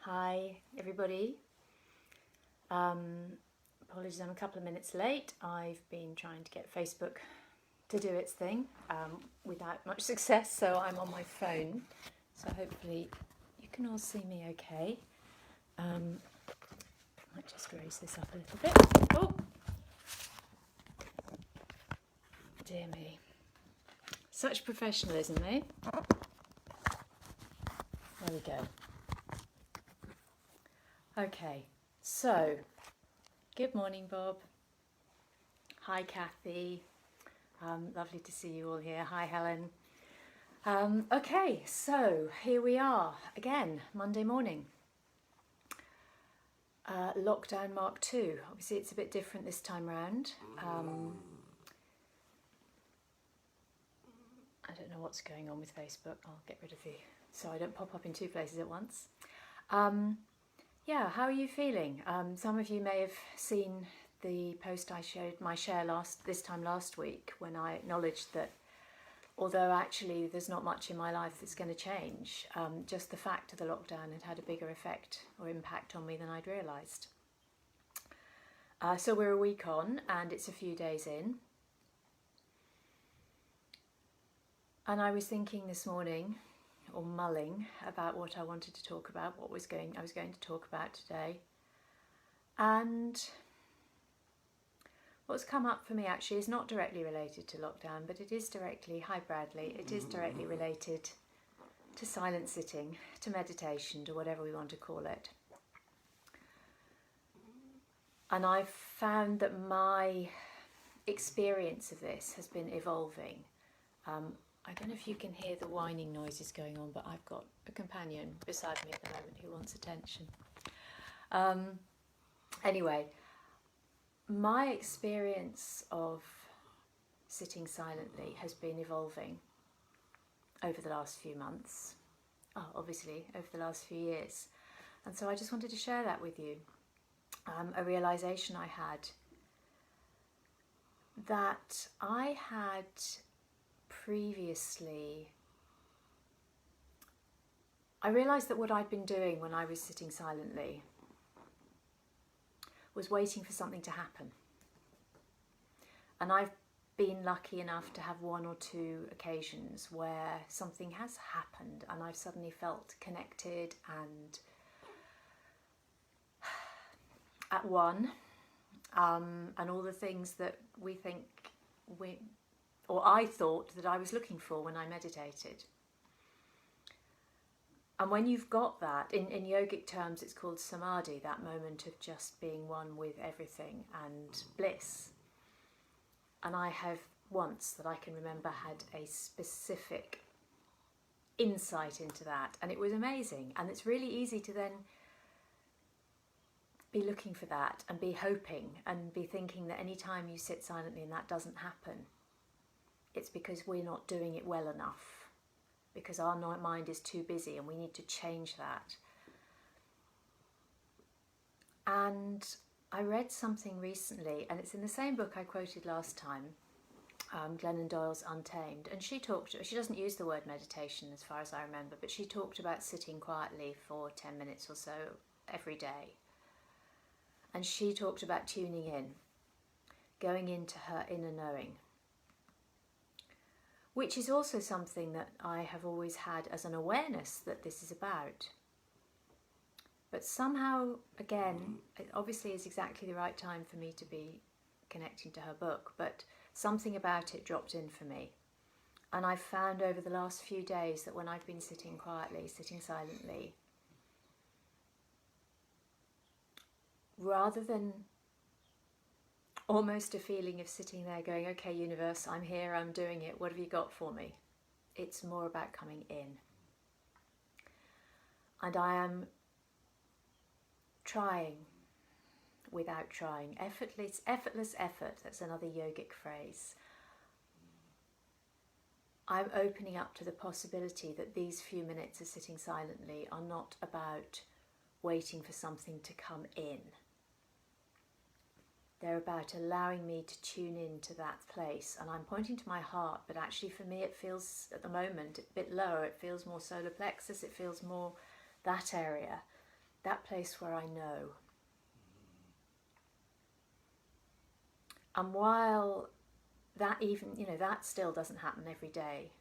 Hi everybody. Apologies, I'm a couple of minutes late. I've been trying to get Facebook to do its thing without much success, so I'm on my phone. So hopefully you can all see me okay. Might just raise this up a little bit. Oh, dear me. Such professionalism, eh? There we go. Okay, so good morning, Bob. Hi, Kathy. Lovely to see you all here. Hi, Helen. Okay, so here we are again, Monday morning. Lockdown Mark 2. Obviously, it's a bit different this time round. I don't know what's going on with Facebook. I'll get rid of the so I don't pop up in two places at once. Yeah, how are you feeling? Some of you may have seen the post I showed my share this time last week when I acknowledged that although actually there's not much in my life that's going to change, just the fact of the lockdown had a bigger effect or impact on me than I'd realised. So we're a week on and it's a few days in. And I was thinking this morning, or mulling, about what I wanted to talk about, I was going to talk about today. And what's come up for me actually is not directly related to lockdown, but it is directly, hi Bradley, it is directly related to silent sitting, to meditation, to whatever we want to call it. And I've found that my experience of this has been evolving. I don't know if you can hear the whining noises going on, but I've got a companion beside me at the moment who wants attention. Anyway, my experience of sitting silently has been evolving over the last few months, obviously over the last few years. And so I just wanted to share that with you. A realisation I had that I had previously, I realised that what I'd been doing when I was sitting silently was waiting for something to happen. And I've been lucky enough to have one or two occasions where something has happened and I've suddenly felt connected and at one, and all the things that I thought that I was looking for when I meditated. And when you've got that, in yogic terms it's called samadhi, that moment of just being one with everything and bliss. And I have once, that I can remember, had a specific insight into that, and it was amazing. And it's really easy to then be looking for that and be hoping and be thinking that any time you sit silently and that doesn't happen, it's because we're not doing it well enough, because our mind is too busy and we need to change that. And I read something recently, and it's in the same book I quoted last time, Glennon Doyle's Untamed, and she doesn't use the word meditation as far as I remember, but she talked about sitting quietly for 10 minutes or so every day. And she talked about tuning in, going into her inner knowing, which is also something that I have always had as an awareness that this is about. But somehow, again, it obviously is exactly the right time for me to be connecting to her book, but something about it dropped in for me. And I've found over the last few days that when I've been sitting quietly, sitting silently, rather than almost a feeling of sitting there going, okay, universe, I'm here, I'm doing it, what have you got for me? It's more about coming in. And I am trying without trying. Effortless effort, that's another yogic phrase. I'm opening up to the possibility that these few minutes of sitting silently are not about waiting for something to come in. They're about allowing me to tune in to that place. And I'm pointing to my heart, but actually for me it feels at the moment a bit lower. It feels more solar plexus, it feels more that area that place where I know. And while that even, that still doesn't happen every day,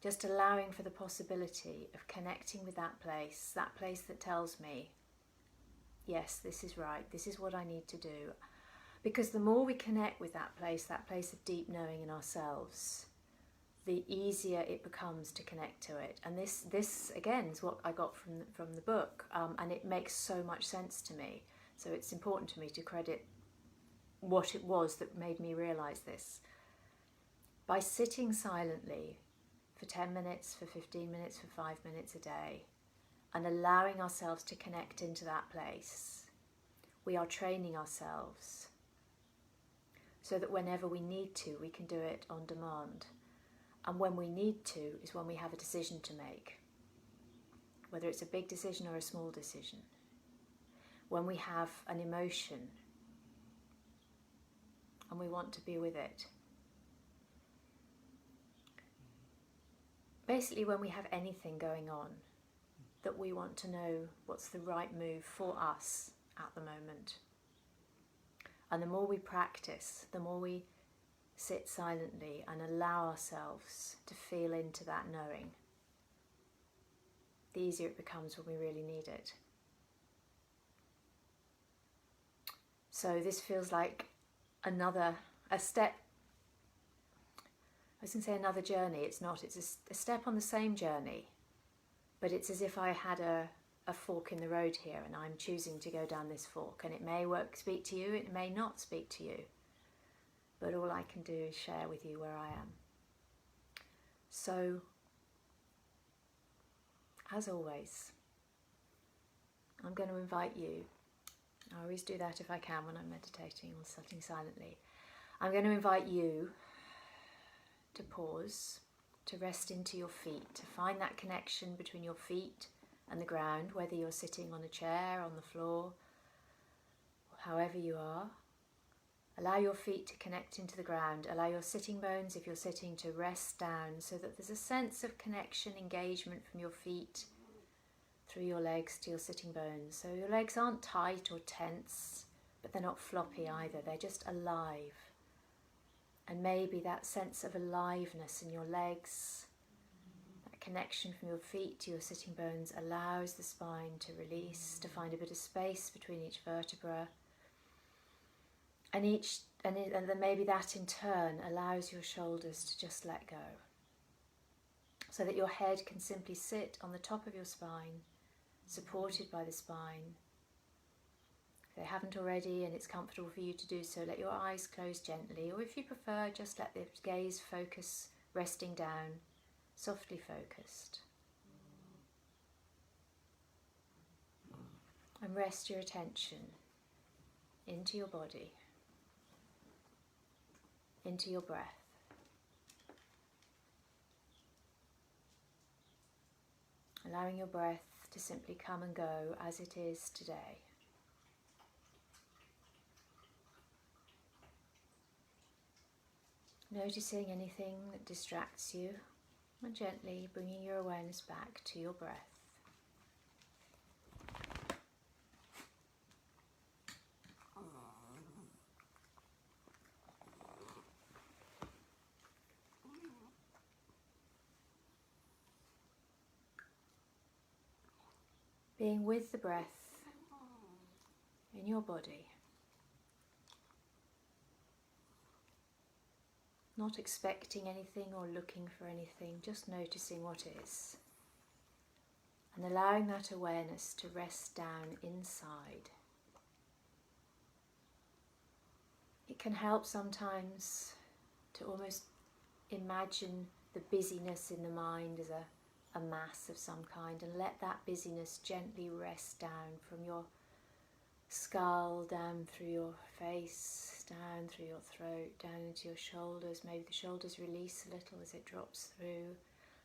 just allowing for the possibility of connecting with that place that tells me, yes, this is right, this is what I need to do. Because the more we connect with that place of deep knowing in ourselves, the easier it becomes to connect to it. And this again is what I got from the book, and it makes so much sense to me. So it's important to me to credit what it was that made me realise this. By sitting silently for 10 minutes, for 15 minutes, for 5 minutes a day, and allowing ourselves to connect into that place, we are training ourselves so that whenever we need to, we can do it on demand. And when we need to is when we have a decision to make, whether it's a big decision or a small decision. When we have an emotion and we want to be with it. Basically, when we have anything going on that we want to know what's the right move for us at the moment. And the more we practice, the more we sit silently and allow ourselves to feel into that knowing, the easier it becomes when we really need it. So this feels like a step. I was going to say another journey. It's not. It's a step on the same journey, but it's as if I had a fork in the road here, and I'm choosing to go down this fork. And it may speak to you. It may not speak to you. But all I can do is share with you where I am. So, as always, I'm going to invite you. I always do that if I can when I'm meditating or sitting silently. I'm going to invite you to pause, to rest into your feet, to find that connection between your feet and the ground, whether you're sitting on a chair, on the floor, or however you are. Allow your feet to connect into the ground. Allow your sitting bones, if you're sitting, to rest down so that there's a sense of connection, engagement from your feet through your legs to your sitting bones. So your legs aren't tight or tense, but they're not floppy either. They're just alive. And maybe that sense of aliveness in your legs, that connection from your feet to your sitting bones, allows the spine to release, to find a bit of space between each vertebra. And then maybe that in turn allows your shoulders to just let go, so that your head can simply sit on the top of your spine, supported by the spine. If they haven't already and it's comfortable for you to do so, let your eyes close gently, or if you prefer, just let the gaze focus, resting down, softly focused. And rest your attention into your body, into your breath. Allowing your breath to simply come and go as it is today. Noticing anything that distracts you, and gently bringing your awareness back to your breath. Being with the breath in your body. Not expecting anything or looking for anything, just noticing what is. And allowing that awareness to rest down inside. It can help sometimes to almost imagine the busyness in the mind as a mass of some kind, and let that busyness gently rest down from your skull, down through your face, down through your throat, down into your shoulders. Maybe the shoulders release a little as it drops through.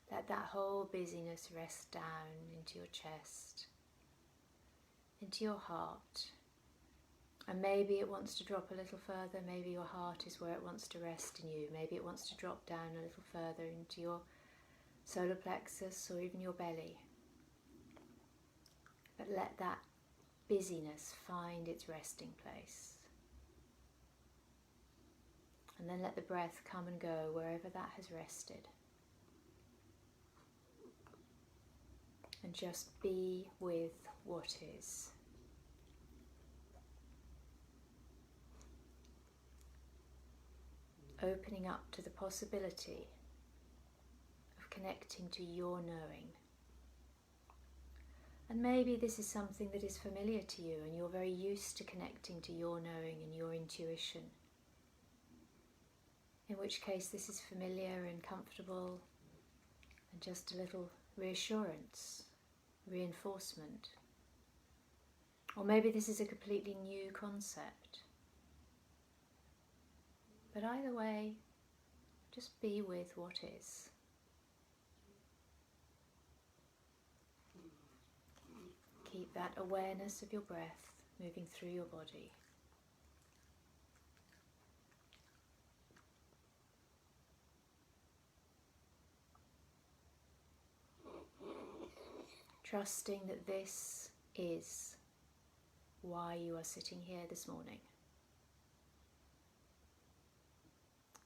Let that whole busyness rest down into your chest, into your heart. And maybe it wants to drop a little further. Maybe your heart is where it wants to rest in you. Maybe it wants to drop down a little further into your solar plexus or even your belly. But but let that busyness find its resting place. And then let the breath come and go wherever that has rested. And just be with what is. Opening up to the possibility of connecting to your knowing. And maybe this is something that is familiar to you and you're very used to connecting to your knowing and your intuition. In which case this is familiar and comfortable and just a little reassurance, reinforcement. Or maybe this is a completely new concept. But either way, just be with what is. Keep that awareness of your breath moving through your body. Trusting that this is why you are sitting here this morning.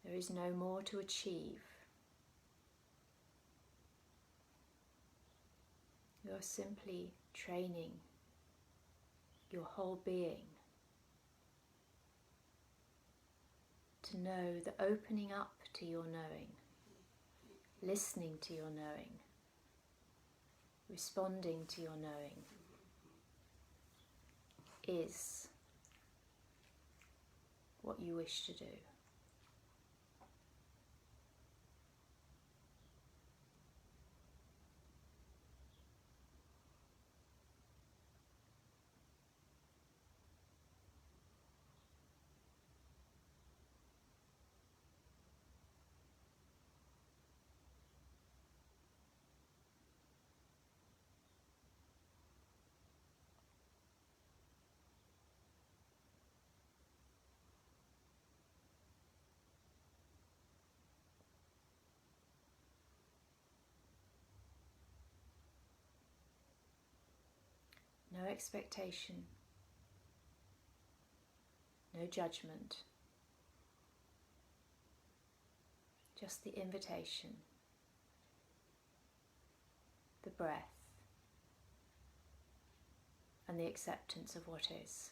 There is no more to achieve. You are simply training your whole being to know that opening up to your knowing, listening to your knowing, responding to your knowing is what you wish to do. No expectation, no judgment, just the invitation, the breath, and the acceptance of what is.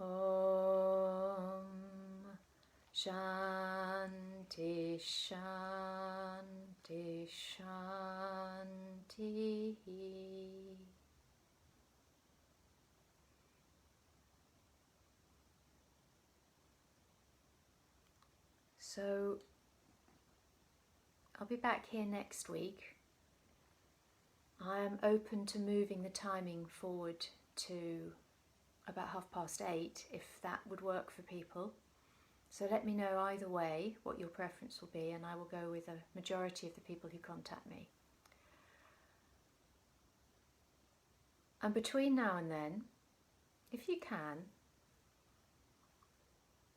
Om Shanti Shanti Shanti. So I'll be back here next week. I am open to moving the timing forward to about 8:30 if that would work for people. So let me know either way what your preference will be, and I will go with a majority of the people who contact me. And between now and then, if you can,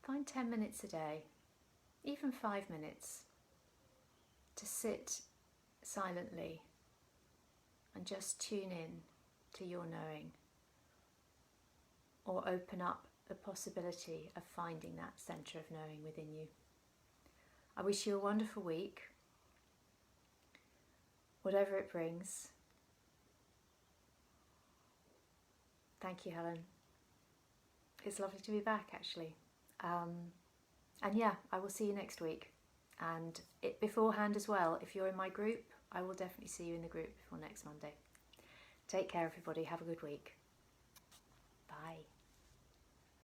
find 10 minutes a day, even 5 minutes, to sit silently and just tune in to your knowing, or open up the possibility of finding that centre of knowing within you. I wish you a wonderful week, whatever it brings. Thank you, Helen. It's lovely to be back, actually. And yeah, I will see you next week. And beforehand as well, if you're in my group, I will definitely see you in the group before next Monday. Take care, everybody. Have a good week. Bye.